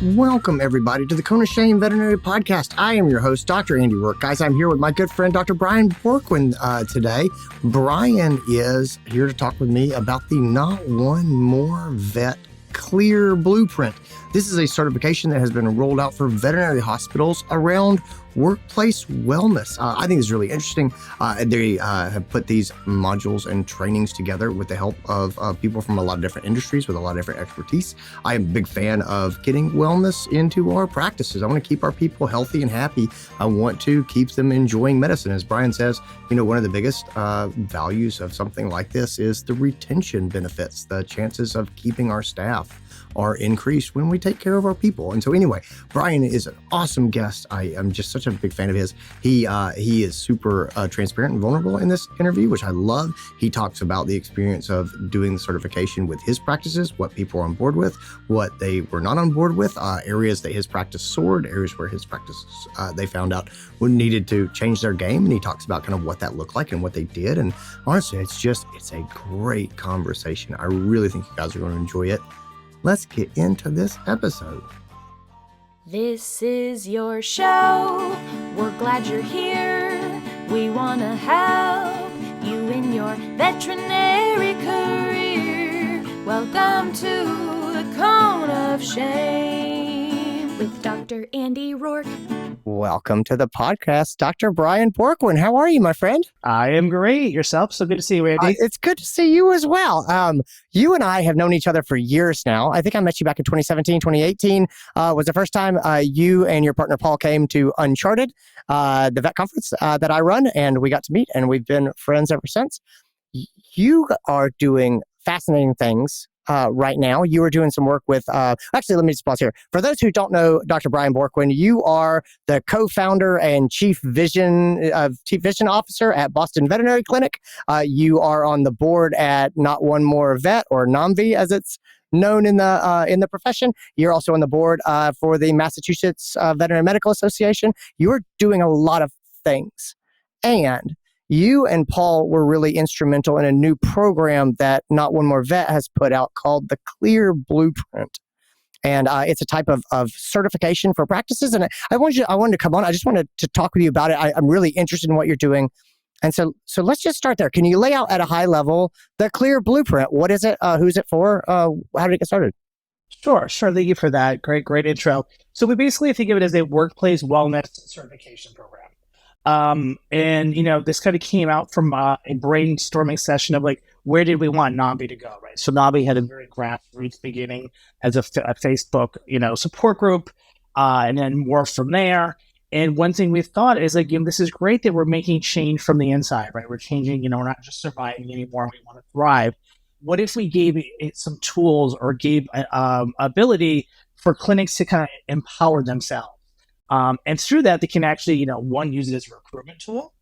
Welcome, everybody, to the Cornell Veterinary Podcast. I am your host, Dr. DrAndyRoark. Guys, I'm here with my good friend, Dr. Brian Bourquin, today. Brian is here to talk with me about the Not One More Vet C.L.E.A.R blueprint. This is a certification that has been rolled out for veterinary hospitals around workplace wellness. I think it's really interesting. They have put these modules and trainings together with the help of people from a lot of different industries with a lot of different expertise. I am a big fan of getting wellness into our practices. I want to keep our people healthy and happy. I want to keep them enjoying medicine. As Brian says, one of the biggest values of something like this is the retention benefits. The chances of keeping our staff are increased when we take care of our people. And so anyway, Brian is an awesome guest. I am just such a big fan of his. He is super transparent and vulnerable in this interview, which I love. He talks about the experience of doing the certification with his practices, what people are on board with, what they were not on board with, areas that his practice soared, areas where his practice they found out needed to change their game. And he talks about kind of what that looked like and what they did. And honestly, it's a great conversation. I really think you guys are going to enjoy it. Let's get into this episode. This is your show. We're glad you're here. We want to help you in your veterinary career. Welcome to the Cone of Shame with Dr. DrAndyRoark. Welcome to the podcast, Dr. Brian Bourquin. How are you, my friend? I am great. Yourself? So good to see you, Andy. It's good to see you as well. You and I have known each other for years now. I think I met you back in 2017, 2018 was the first time you and your partner Paul came to Uncharted, the vet conference that I run, and we got to meet, and we've been friends ever since. You are doing fascinating things right now. You are doing some work with, actually, let me just pause here. For those who don't know Dr. Brian Bourquin, you are the co-founder and chief vision officer at Boston Veterinary Clinic. You are on the board at Not One More Vet, or NOMV as it's known in the profession. You're also on the board for the Massachusetts Veterinary Medical Association. You're doing a lot of things. And you and Paul were really instrumental in a new program that Not One More Vet has put out called the C.L.E.A.R blueprint. And it's a type of certification for practices. And I wanted to come on. I just wanted to talk with you about it. I'm really interested in what you're doing. And so let's just start there. Can you lay out at a high level the C.L.E.A.R blueprint? What is it? Who's it for? How did it get started? Sure. Thank you for that. Great intro. So we basically think of it as a workplace wellness certification program. This kind of came out from a brainstorming session of where did we want NOMV to go, right? So NOMV had a very grassroots beginning as a Facebook, support group, and then more from there. And one thing we thought is this is great that we're making change from the inside, right? We're changing, we're not just surviving anymore. We want to thrive. What if we gave it some tools or gave ability for clinics to kind of empower themselves? And through that, they can actually, one, use it as a recruitment tool.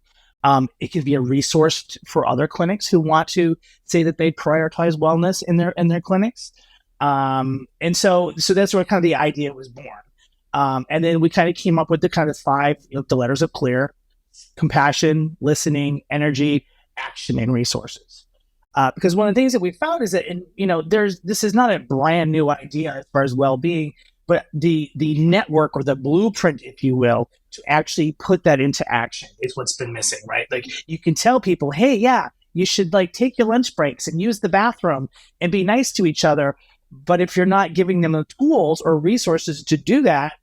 It can be a resource for other clinics who want to say that they prioritize wellness in their clinics. And so that's where kind of the idea was born. And then we kind of came up with the kind of 5, the letters of C.L.E.A.R: compassion, listening, energy, action, and resources. Because one of the things that we found is that, this is not a brand new idea as far as well-being, but the network or the blueprint, if you will, to actually put that into action is what's been missing, right? You can tell people, hey, yeah, you should take your lunch breaks and use the bathroom and be nice to each other. But if you're not giving them the tools or resources to do that,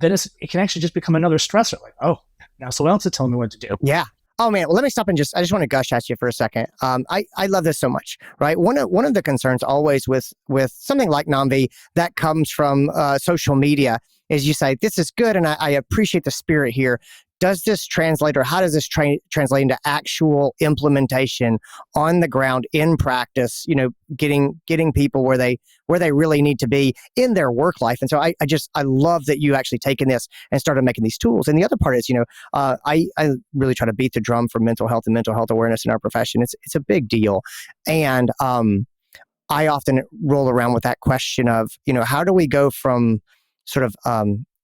then it can actually just become another stressor. Oh, now someone else is telling me what to do. Yeah. Oh man, well, let me stop and I just want to gush at you for a second. I love this so much, right? One of the concerns always with something like NOMV that comes from social media is you say, this is good and I appreciate the spirit here. Does this translate, or how does this translate into actual implementation on the ground in practice, getting people where they really need to be in their work life? And so I love that you actually taken this and started making these tools. And the other part is, I really try to beat the drum for mental health and mental health awareness in our profession. It's a big deal. And I often roll around with that question of, how do we go from sort of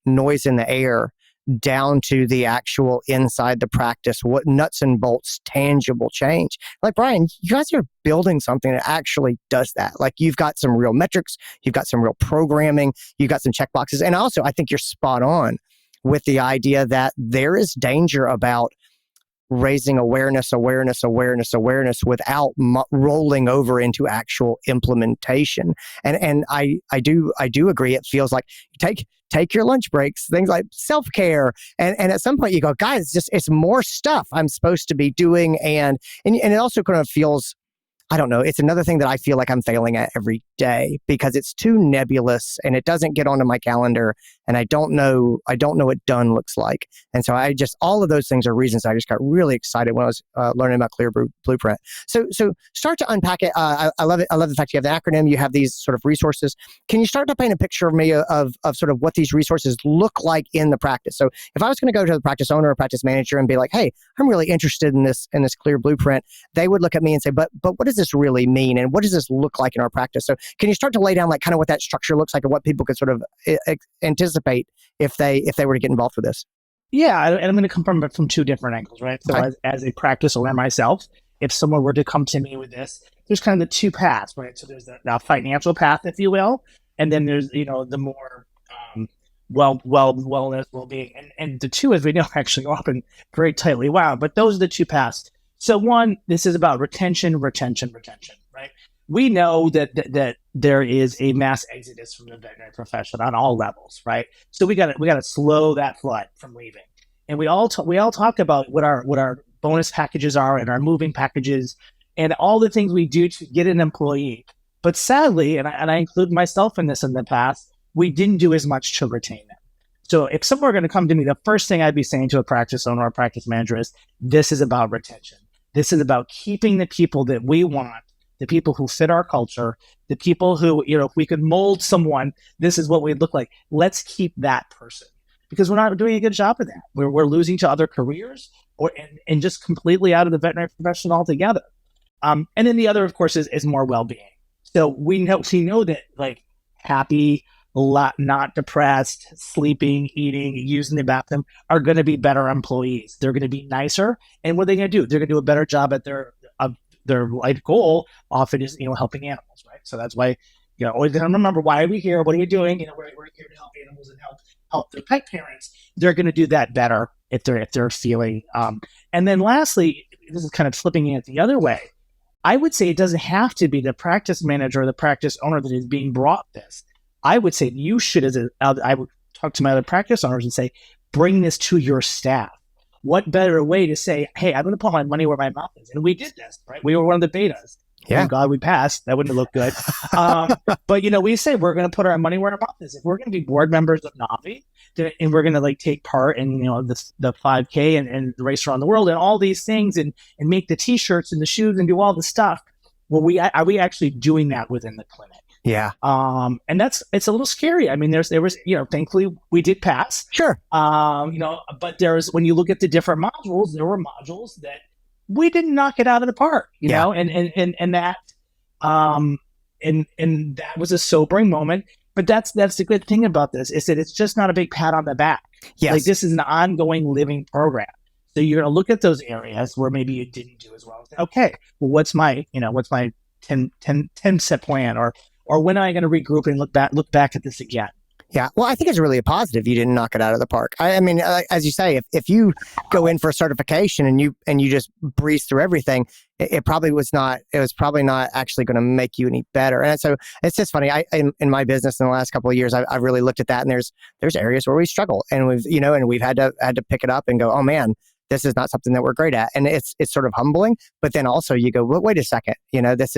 noise in the air down to the actual inside the practice, what nuts and bolts, tangible change. Like, Brian, you guys are building something that actually does that. Like, you've got some real metrics, you've got some real programming, you've got some checkboxes. And also, I think you're spot on with the idea that there is danger about raising awareness without rolling over into actual implementation. And I do agree. It feels like take your lunch breaks, things like self-care. And at some point you go, guys, it's more stuff I'm supposed to be doing. And it also kind of feels, I don't know, it's another thing that I feel like I'm failing at every day because it's too nebulous and it doesn't get onto my calendar and I don't know what done looks like. And so all of those things are reasons I just got really excited when I was learning about C.L.E.A.R Blueprint. So start to unpack it. I love it. I love the fact you have the acronym, you have these sort of resources. Can you start to paint a picture of me of sort of what these resources look like in the practice? So if I was going to go to the practice owner or practice manager and be like, hey, I'm really interested in this C.L.E.A.R Blueprint, they would look at me and say, but what does this really mean? And what does this look like in our practice? So can you start to lay down like kind of what that structure looks like and what people could sort of anticipate if they were to get involved with this? Yeah, and I'm going to come from two different angles, right? So Okay. as a practice owner myself, if someone were to come to me with this, there's kind of the two paths, right? So there's the financial path, if you will, and then there's, the more wellness, well-being. And the two, as we know, actually often very tightly wound, but those are the two paths. So one, this is about retention, right? We know that there is a mass exodus from the veterinary profession on all levels, right? So we got to slow that flood from leaving. And we all talk about what our bonus packages are and our moving packages and all the things we do to get an employee. But sadly, and I include myself in this in the past, we didn't do as much to retain them. So if someone were going to come to me, the first thing I'd be saying to a practice owner or practice manager is, this is about retention. This is about keeping the people that we want, the people who fit our culture, the people who, if we could mold someone, this is what we'd look like. Let's keep that person because we're not doing a good job of that. We're losing to other careers and just completely out of the veterinary profession altogether. And then the other, of course, is more well-being. So we know that like happy, not depressed, sleeping, eating, using the bathroom are going to be better employees. They're going to be nicer. And what are they going to do? They're going to do a better job at their life goal often is, helping animals, right? So that's why, always going to remember, why are we here? What are we doing? We're here to help animals and help their pet parents. They're going to do that better if they're feeling. And then lastly, this is kind of flipping it the other way. I would say it doesn't have to be the practice manager or the practice owner that is being brought this. I would say you should, I would talk to my other practice owners and say, bring this to your staff. What better way to say, hey, I'm going to put my money where my mouth is. And we did this, right? We were one of the betas. Yeah. Thank God we passed. That wouldn't have looked good. But, we say we're going to put our money where our mouth is. If we're going to be board members of NOMV and we're going to take part in, the 5K and the race around the world and all these things and make the T-shirts and the shoes and do all the stuff, well, are we actually doing that within the clinic? Yeah. And it's a little scary. I mean, there was, thankfully we did pass. Sure. But when you look at the different modules, there were modules that we didn't knock it out of the park, you know, and that, and that was a sobering moment. But that's the good thing about this is that it's just not a big pat on the back. Yes. Like this is an ongoing living program. So you're going to look at those areas where maybe you didn't do as well. Okay, well, what's my 10-step plan or when am I going to regroup and look back at this again? Yeah. Well, I think it's really a positive you didn't knock it out of the park. I mean, as you say, if you go in for a certification and you just breeze through everything, it was probably not actually going to make you any better. And so it's just funny. In my business in the last couple of years, I've really looked at that, and there's areas where we struggle, and we've had to pick it up and go, oh man, this is not something that we're great at. And it's sort of humbling, but then also you go, well, wait a second, this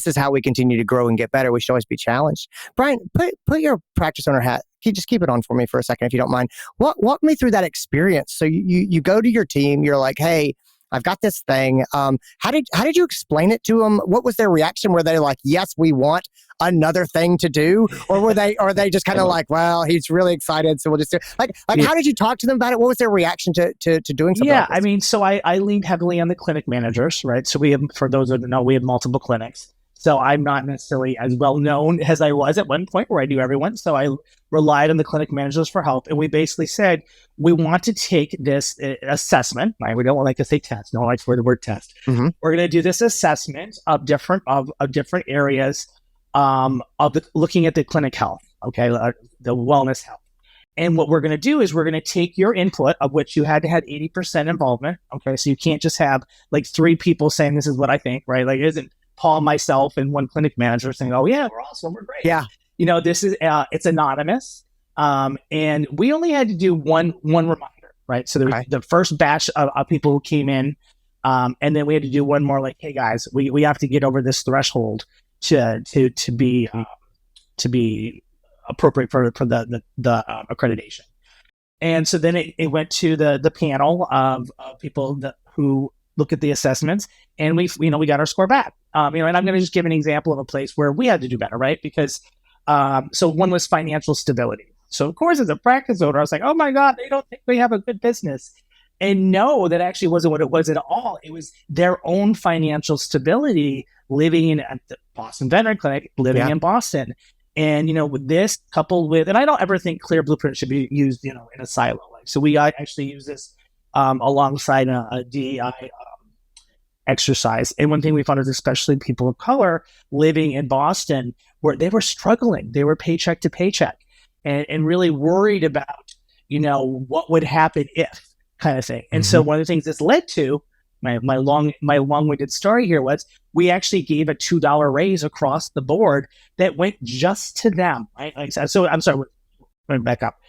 is how we continue to grow and get better. We should always be challenged. Brian, put your practice owner hat. Can you just keep it on for me for a second, if you don't mind? Walk me through that experience. So you go to your team, you're like, hey, I've got this thing. How did you explain it to them? What was their reaction? Were they like, yes, we want another thing to do? Or are they just kind of like, well, he's really excited, so we'll just do it. How did you talk to them about it? What was their reaction to doing something like this? I mean, so I leaned heavily on the clinic managers, right? So we have, for those who don't know, we have multiple clinics. So I'm not necessarily as well known as I was at one point where I knew everyone. So I relied on the clinic managers for help. And we basically said, we want to take this assessment, right? We don't like to say test. No, I like for the word test. Mm-hmm. We're going to do this assessment of different areas looking at the clinic health, okay, the wellness health. And what we're going to do is we're going to take your input, of which you had to have 80% involvement. Okay, so you can't just have like 3 people saying this is what I think, right? Like it isn't Paul, myself, and one clinic manager saying, "Oh yeah, we're awesome, we're great." Yeah, This is it's anonymous, and we only had to do one reminder, right? So there was the first batch of people who came in, and then we had to do one more, like, "Hey guys, we have to get over this threshold to be appropriate for the accreditation." And so then it went to the panel of people who look at the assessments, and we got our score back. And I'm going to just give an example of a place where we had to do better, right? Because so one was financial stability. So of course, as a practice owner, I was like, "Oh my God, they don't think we have a good business." And no, that actually wasn't what it was at all. It was their own financial stability, living at the Boston Veterinary Clinic, living in Boston. And, with this coupled with, and I don't ever think CLE.A.R blueprint should be used, in a silo. So we actually use this alongside a DEI exercise. And one thing we found is, especially people of color living in Boston, where they were struggling, they were paycheck to paycheck, and really worried about, what would happen if, kind of thing. And so one of the things this led to, my long-winded story here, was we actually gave a $2 raise across the board that went just to them. Right? So I'm sorry, let me back up.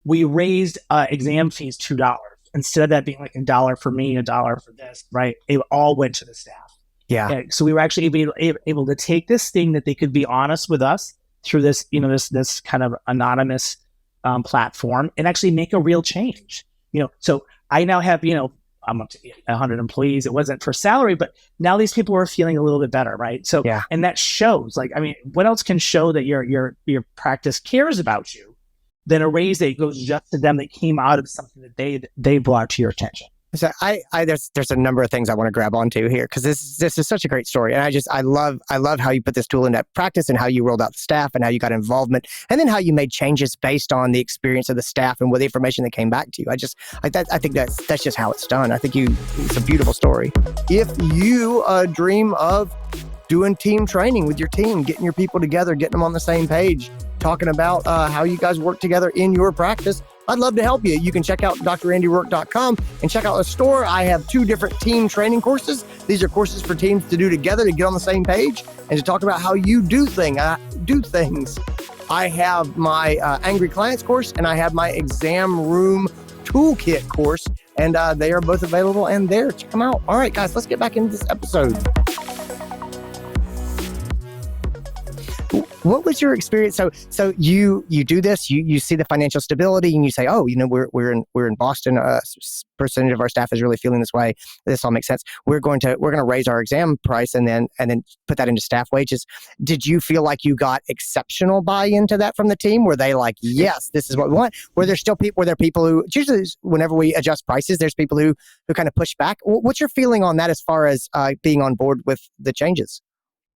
We raised exam fees $2 instead of that being like $1 for me, $1 for this. Right? It all went to the staff. Yeah. And so we were actually able to take this thing that they could be honest with us through this, this kind of anonymous platform, and actually make a real change. So I now have, I'm up to 100 employees. It wasn't for salary, but now these people are feeling a little bit better, right? So, and that shows. Like, I mean, what else can show that your practice cares about you than a raise that goes just to them that came out of something that they brought to your attention? So there's a number of things I want to grab onto here, because this is such a great story, and I love how you put this tool into practice, and how you rolled out the staff, and how you got involvement, and then how you made changes based on the experience of the staff and with the information that came back to you. I think that's just how it's done. I think it's a beautiful story. If you dream of doing team training with your team, getting your people together, getting them on the same page, talking about how you guys work together in your practice, I'd love to help you. You can check out DrAndyRoark.com and check out the store. I have 2 different team training courses. These are courses for teams to do together to get on the same page and to talk about how you do things. I have my Angry Clients course, and I have my Exam Room Toolkit course, and they are both available and there. Check them out. All right, guys, let's get back into this episode. What was your experience? So you do this, you see the financial stability, and you say, "Oh, we're in Boston. Percentage of our staff is really feeling this way. This all makes sense. We're going to raise our exam price and then put that into staff wages." Did you feel like you got exceptional buy-in to that from the team? Were they like, "Yes, this is what we want"? Were there people who, usually whenever we adjust prices, there's people who kind of push back? What's your feeling on that as far as being on board with the changes?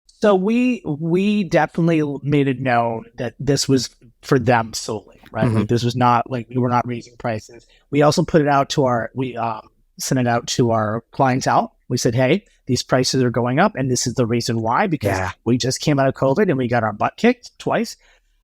So we definitely made it known that this was for them solely, right? Like, this was not like we were not raising prices. We also put it out to sent it out to our clientele. We said, "Hey, these prices are going up, and this is the reason why, because we just came out of COVID and we got our butt kicked twice."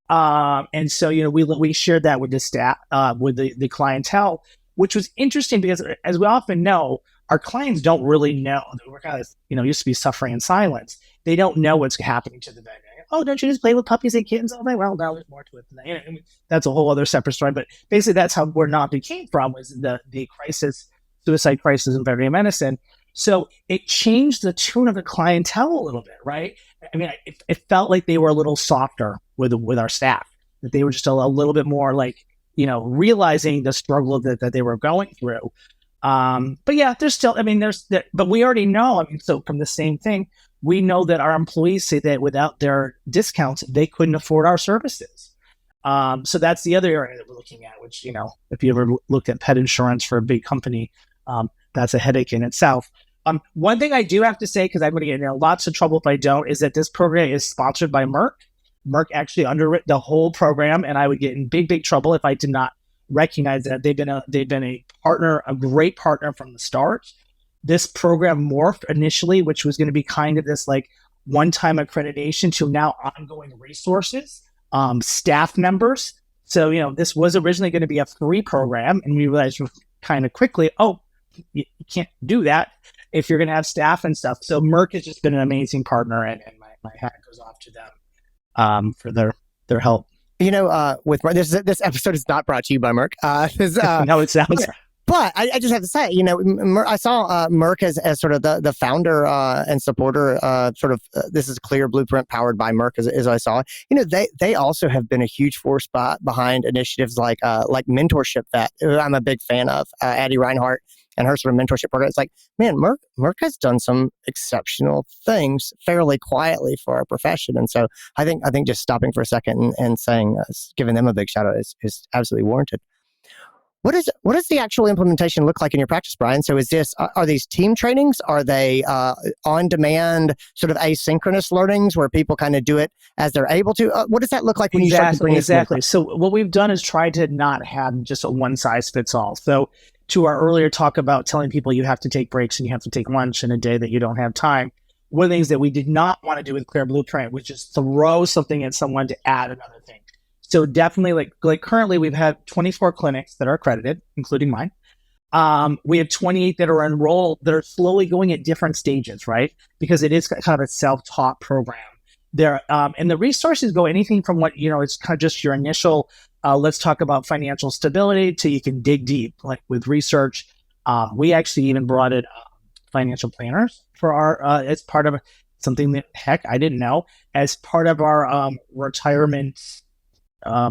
And so, we shared that with the staff, with the clientele, which was interesting because, as we often know, our clients don't really know that we're kind of, used to be suffering in silence. They don't know what's happening to the veterinarian. "Oh, don't you just play with puppies and kittens all day?" Well, now there's more to it than that. That's a whole other separate story. But basically, that's where NOMV came from, was the suicide crisis in veterinary medicine. So it changed the tune of the clientele a little bit, right? I mean, it felt like they were a little softer with our staff, that they were just a little bit more like, realizing the struggle that they were going through. But yeah, there's still, but we already know, so from the same thing, we know that our employees say that without their discounts, they couldn't afford our services. So that's the other area that we're looking at, which, if you ever looked at pet insurance for a big company, that's a headache in itself. One thing I do have to say, because I'm going to get in lots of trouble if I don't, is that this program is sponsored by Merck. Merck actually underwritten the whole program, and I would get in big trouble if I did not recognize that. They've been a partner, a great partner from the start. This program morphed initially, which was going to be kind of this like one-time accreditation, to now ongoing resources, staff members. So, this was originally going to be a free program, and we realized kind of quickly, you can't do that if you're going to have staff and stuff. So Merck has just been an amazing partner, and my hat goes off to them for their help. With Merck, this episode is not brought to you by Merck. No, it sounds. But I just have to say, I saw Merck as sort of the founder and supporter. This is a clear blueprint powered by Merck, as I saw. They also have been a huge force behind initiatives like Mentorship Vet, who I'm a big fan of, Addie Reinhardt and her sort of mentorship program. It's like, man, Merck has done some exceptional things fairly quietly for our profession, and so I think just stopping for a second and saying, giving them a big shout out is absolutely warranted. What does the actual implementation look like in your practice, Brian? So are these team trainings? Are they on-demand sort of asynchronous learnings where people kind of do it as they're able to? What does that look like when you start to bring this? Exactly. So what we've done is try to not have just a one-size-fits-all. So to our earlier talk about telling people you have to take breaks and you have to take lunch in a day that you don't have time, one of the things that we did not want to do with C.L.E.A.R Blueprint was just throw something at someone to add another thing. So definitely, like currently, we've had 24 clinics that are accredited, including mine. We have 28 that are enrolled that are slowly going at different stages, right? Because it is kind of a self-taught program. There, and the resources go anything from what, it's kind of just your initial, let's talk about financial stability, to you can dig deep, like with research. We actually even brought in financial planners for our, as part of something that, heck, I didn't know, as part of our retirement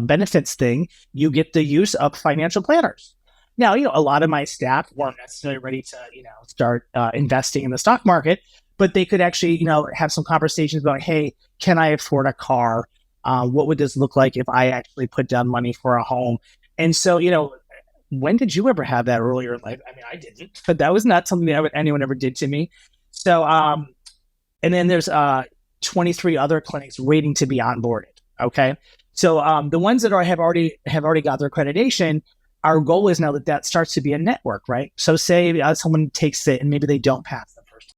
benefits thing. You get the use of financial planners. Now, a lot of my staff weren't necessarily ready to, start investing in the stock market, but they could actually, have some conversations about, hey, can I afford a car? What would this look like if I actually put down money for a home? And so, when did you ever have that earlier in life? I mean, I didn't, but that was not something that anyone ever did to me. So, and then there's 23 other clinics waiting to be onboarded. Okay. So the ones that have already got their accreditation, our goal is now that starts to be a network, right? So say someone takes it and maybe they don't pass the first time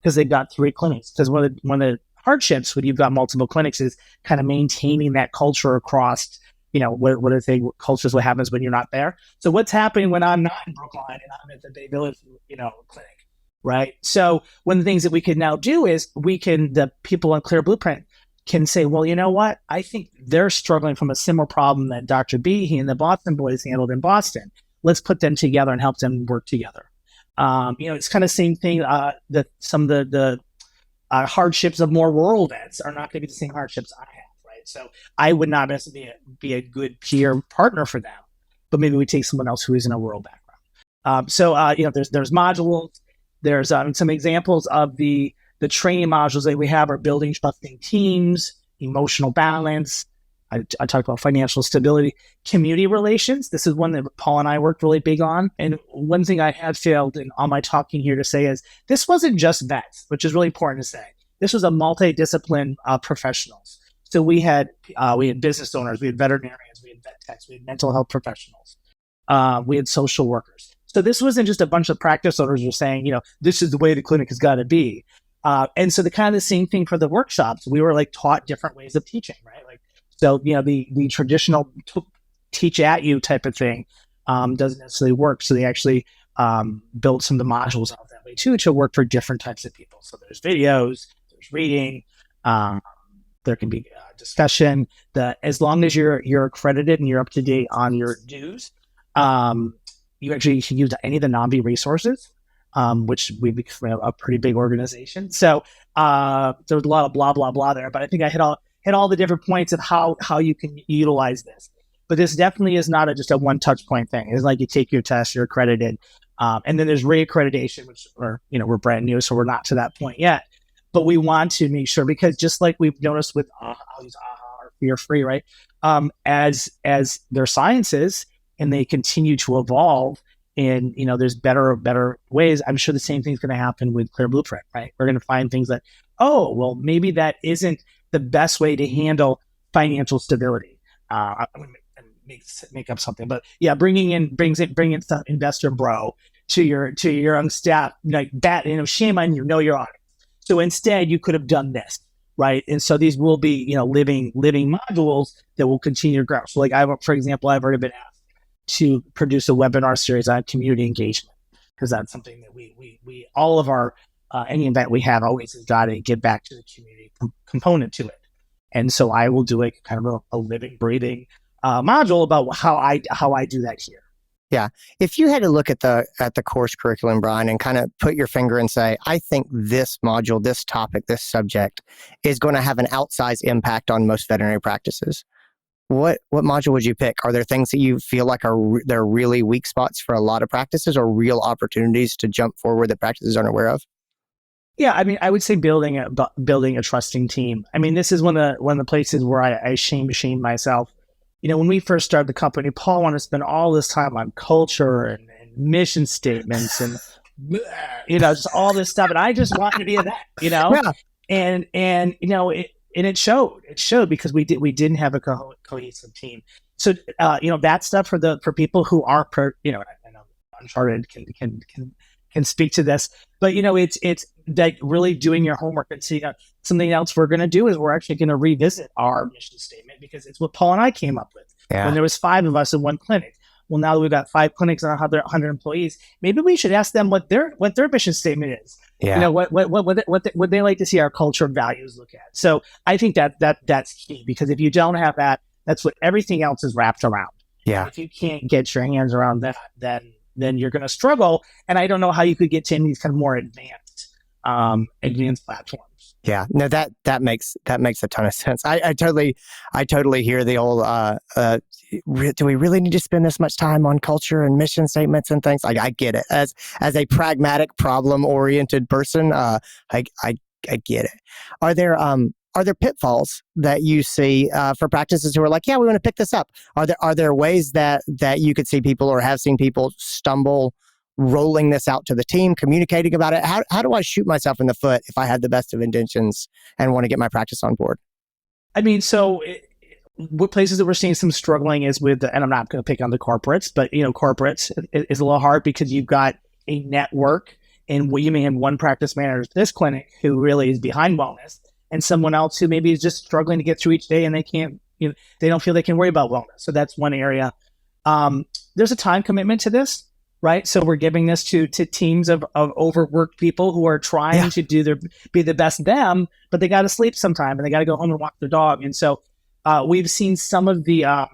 because they've got 3 clinics. Because one of the hardships when you've got multiple clinics is kind of maintaining that culture across, what are the cultures, what happens when you're not there. So what's happening when I'm not in Brookline and I'm at the Bay Village, clinic, right? So one of the things that we can now do is the people on C.L.E.A.R Blueprint can say, well, you know what? I think they're struggling from a similar problem that Dr. B, he and the Boston boys handled in Boston. Let's put them together and help them work together. It's kind of the same thing that some of the hardships of more rural vets are not going to be the same hardships I have, right? So I would not necessarily be a good peer partner for them, but maybe we take someone else who is in a rural background. There's modules. There's some examples of the training modules that we have are building trusting teams, emotional balance. I talked about financial stability, community relations. This is one that Paul and I worked really big on. And one thing I have failed in all my talking here to say is this wasn't just vets, which is really important to say. This was a multidiscipline professionals. So we had business owners, we had veterinarians, we had vet techs, we had mental health professionals, we had social workers. So this wasn't just a bunch of practice owners who were saying, this is the way the clinic has got to be. And so the kind of the same thing for the workshops. We were taught different ways of teaching, right? So the traditional teach at you type of thing doesn't necessarily work. So they actually built some of the modules out that way too to work for different types of people. So there's videos, there's reading, there can be discussion. As long as you're accredited and you're up to date on your dues, you actually can use any of the NOMV resources. Which we've become a pretty big organization. So there was a lot of blah, blah, blah there, but I think I hit all the different points of how you can utilize this. But this definitely is not just a one touch point thing. It's like you take your test, you're accredited. And then there's reaccreditation, which we're brand new, so we're not to that point yet. But we want to make sure, because just like we've noticed with I'll use AAHA or Fear Free, right? As their sciences and they continue to evolve, and there's better ways. I'm sure the same thing's going to happen with CL.E.A.R Blueprint, right? We're going to find things that, oh, well, maybe that isn't the best way to handle financial stability. I'm going to make up something, but yeah, bringing in some investor bro to your own staff, like that, shame on you, know your audience. So instead, you could have done this, right? And so these will be, living modules that will continue to grow. So like for example, I've already been asked to produce a webinar series on community engagement, because that's something that we all of our any event we have always has got to get back to the community component to it. And so I will do a kind of a living, breathing module about how I do that here. Yeah. If you had to look at the course curriculum, Brian, and kind of put your finger and say, I think this module, this topic, this subject is going to have an outsized impact on most veterinary practices, what module would you pick? Are there things that you feel like they're really weak spots for a lot of practices, or real opportunities to jump forward that practices aren't aware of? Yeah, I mean, I would say building a trusting team. I mean, this is one of the places where I shame myself. When we first started the company, Paul wanted to spend all this time on culture and mission statements and just all this stuff, and I just wanted to be a vet, Yeah. and it showed because we didn't have a cohesive team. So that stuff for people who are I know Uncharted can speak to this, but it's like really doing your homework and seeing something else we're going to do is we're actually going to revisit our mission statement, because it's what Paul and I came up with when there was 5 of us in one clinic. Well, now that we've got 5 clinics and 100 employees, maybe we should ask them what their mission statement is. Yeah. What they like to see our culture and values look at. So I think that's key, because if you don't have that, that's what everything else is wrapped around. Yeah. If you can't get your hands around that, then you're going to struggle. And I don't know how you could get to any of these kind of more advanced platforms. Yeah, no, that makes a ton of sense. I totally hear the old, do we really need to spend this much time on culture and mission statements and things? I get it. As a pragmatic, problem-oriented person, I get it. Are there pitfalls that you see for practices who are like, yeah, we want to pick this up? Are there ways that you could see people or have seen people stumble rolling this out to the team, communicating about it? How do I shoot myself in the foot if I had the best of intentions and want to get my practice on board? I mean, what places that we're seeing some struggling is with, and I'm not going to pick on the corporates, but corporates is a little hard because you've got a network, and you may have one practice manager at this clinic who really is behind wellness, and someone else who maybe is just struggling to get through each day, and they can't, they don't feel they can worry about wellness. So that's one area. There's a time commitment to this, right? So we're giving this to teams of overworked people who are trying to be the best them, but they got to sleep sometime and they got to go home and walk their dog. And so we've seen some of the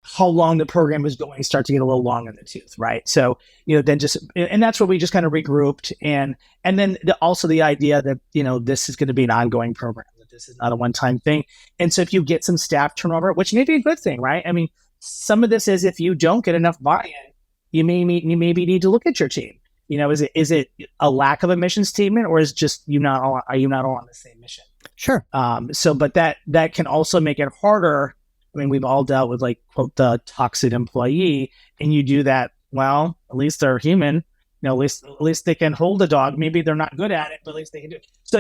how long the program is going start to get a little long in the tooth, right? So then and that's where we just kind of regrouped, and then also the idea that this is going to be an ongoing program, that this is not a one-time thing. And so if you get some staff turnover, which may be a good thing, right? I mean, some of this is if you don't get enough buy-in, you maybe need to look at your team. Is it a lack of a mission statement, or is just are you not all on the same mission? Sure. But that can also make it harder. I mean, we've all dealt with, like, quote, the toxic employee, and you do that. Well, at least they're human. At least they can hold a dog. Maybe they're not good at it, but at least they can do it. So,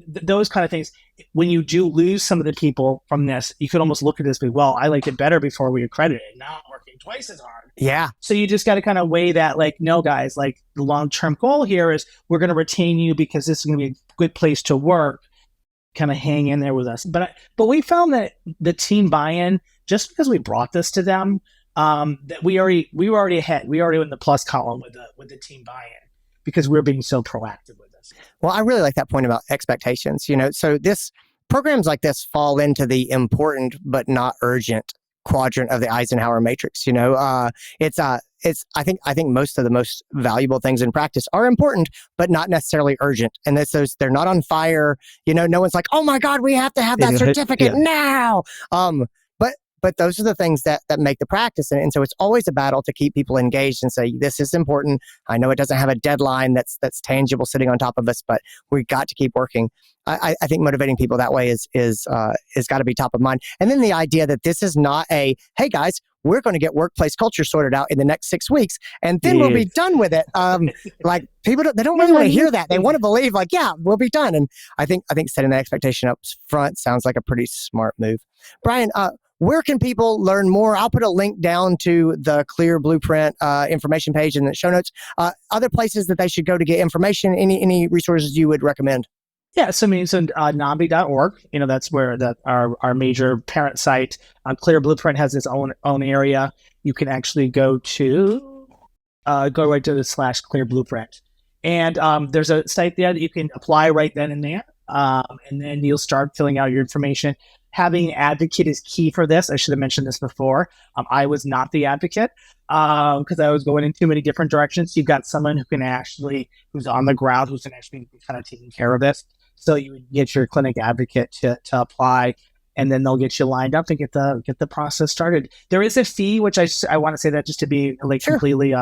those kind of things. When you do lose some of the people from this, you could almost look at this and be, well, I liked it better before we accredited. Now I'm working twice as hard. Yeah. So you just got to kind of weigh that, like, no, guys, like, the long-term goal here is we're going to retain you because this is going to be a good place to work. Kind of hang in there with us. But we found that the team buy-in, just because we brought this to them, that we were already ahead. We already were in the plus column with the team buy-in, because we're being so proactive with this. Well, I really like that point about expectations. So programs like this fall into the important but not urgent quadrant of the Eisenhower matrix. I think most of the most valuable things in practice are important, but not necessarily urgent. And they're not on fire. No one's like, oh my God, we have to have that certificate now. But those are the things that make the practice. And so it's always a battle to keep people engaged and say, this is important. I know it doesn't have a deadline that's tangible sitting on top of us, but we've got to keep working. I think motivating people that way is got to be top of mind. And then the idea that this is not hey guys, we're going to get workplace culture sorted out in the next 6 weeks, and then we'll be done with it. Like people, they don't really want to hear that. They want to believe like, yeah, we'll be done. And I think setting that expectation up front sounds like a pretty smart move. Brian, where can people learn more? I'll put a link down to the CLEAR Blueprint information page in the show notes. Other places that they should go to get information, any resources you would recommend? Yeah, so NOMV.org, that's where our major parent site. CLEAR Blueprint has its own area. You can actually go right to the /CLEAR Blueprint. And there's a site there that you can apply right then and there. And then you'll start filling out your information. Having an advocate is key for this. I should have mentioned this before. I was not the advocate because I was going in too many different directions. You've got someone who's on the ground, who's actually kind of taking care of this. So you would get your clinic advocate to apply, and then they'll get you lined up and get the process started. There is a fee, which I want to say that just to be completely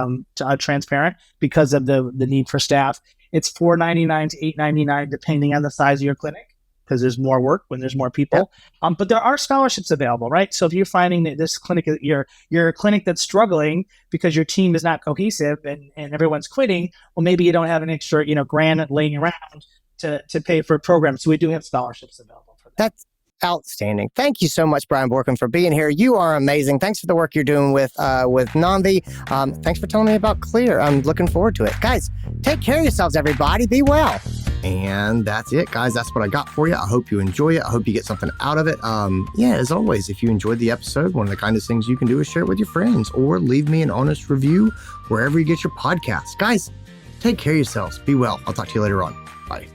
transparent because of the need for staff. It's $4.99 to $8.99 depending on the size of your clinic, because there's more work when there's more people. Yep. But there are scholarships available, right? So if you're finding that this clinic, you're a clinic that's struggling because your team is not cohesive and everyone's quitting, well, maybe you don't have an extra grand laying around to pay for a program. So we do have scholarships available for that. That's outstanding. Thank you so much, Brian Bourquin, for being here. You are amazing. Thanks for the work you're doing with NOMV. Thanks for telling me about CLEAR. I'm looking forward to it. Guys, take care of yourselves, everybody. Be well. And that's it, guys. That's what I got for you. I hope you enjoy it. I hope you get something out of it. As always, if you enjoyed the episode, one of the kindest things you can do is share it with your friends or leave me an honest review wherever you get your podcasts. Guys, take care of yourselves. Be well. I'll talk to you later on. Bye.